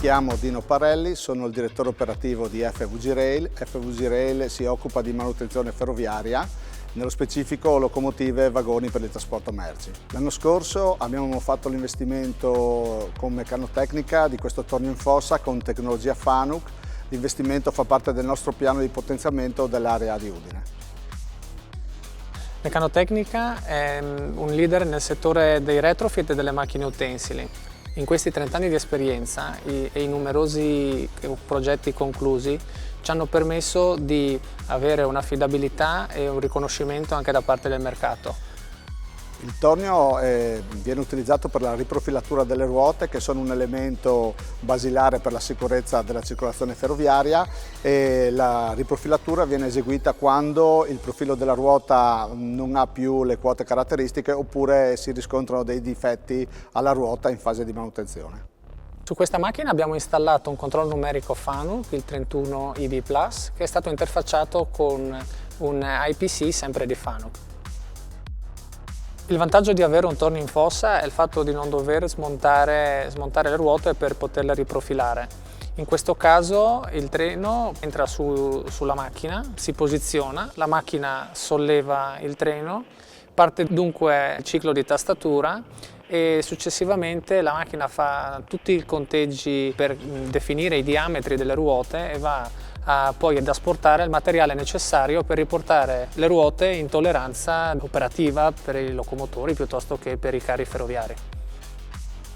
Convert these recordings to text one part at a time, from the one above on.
chiamo Dino Parelli, sono il direttore operativo di FVG Rail. FVG Rail si occupa di manutenzione ferroviaria, nello specifico locomotive e vagoni per il trasporto merci. L'anno scorso abbiamo fatto l'investimento con Meccanotecnica di questo tornio in fossa con tecnologia FANUC. L'investimento fa parte del nostro piano di potenziamento dell'area di Udine. Meccanotecnica è un leader nel settore dei retrofit e delle macchine utensili. In questi 30 anni di esperienza e i numerosi progetti conclusi ci hanno permesso di avere un'affidabilità e un riconoscimento anche da parte del mercato. Il tornio viene utilizzato per la riprofilatura delle ruote, che sono un elemento basilare per la sicurezza della circolazione ferroviaria, e la riprofilatura viene eseguita quando il profilo della ruota non ha più le quote caratteristiche oppure si riscontrano dei difetti alla ruota in fase di manutenzione. Su questa macchina abbiamo installato un controllo numerico FANUC, il 31 EV Plus, che è stato interfacciato con un IPC sempre di FANUC. Il vantaggio di avere un tornio in fossa è il fatto di non dover smontare le ruote per poterle riprofilare. In questo caso il treno entra sulla macchina, si posiziona, la macchina solleva il treno, parte dunque il ciclo di tastatura e successivamente la macchina fa tutti i conteggi per definire i diametri delle ruote e va poi ad asportare il materiale necessario per riportare le ruote in tolleranza operativa per i locomotori piuttosto che per i carri ferroviari.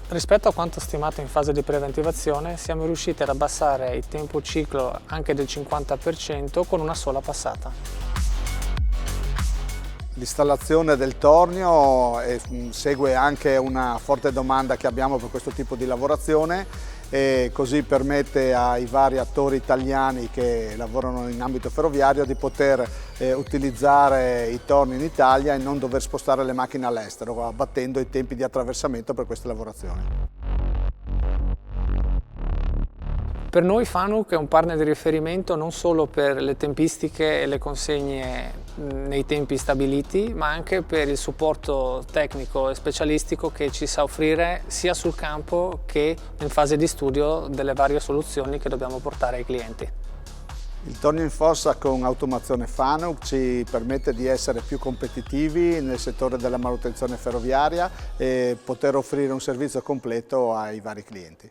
Rispetto a quanto stimato in fase di preventivazione, siamo riusciti ad abbassare il tempo ciclo anche del 50% con una sola passata. L'installazione del tornio segue anche una forte domanda che abbiamo per questo tipo di lavorazione, e così permette ai vari attori italiani che lavorano in ambito ferroviario di poter utilizzare i torni in Italia e non dover spostare le macchine all'estero, abbattendo i tempi di attraversamento per queste lavorazioni. Per noi FANUC è un partner di riferimento non solo per le tempistiche e le consegne nei tempi stabiliti, ma anche per il supporto tecnico e specialistico che ci sa offrire sia sul campo che in fase di studio delle varie soluzioni che dobbiamo portare ai clienti. Il tornio in fossa con automazione FANUC ci permette di essere più competitivi nel settore della manutenzione ferroviaria e poter offrire un servizio completo ai vari clienti.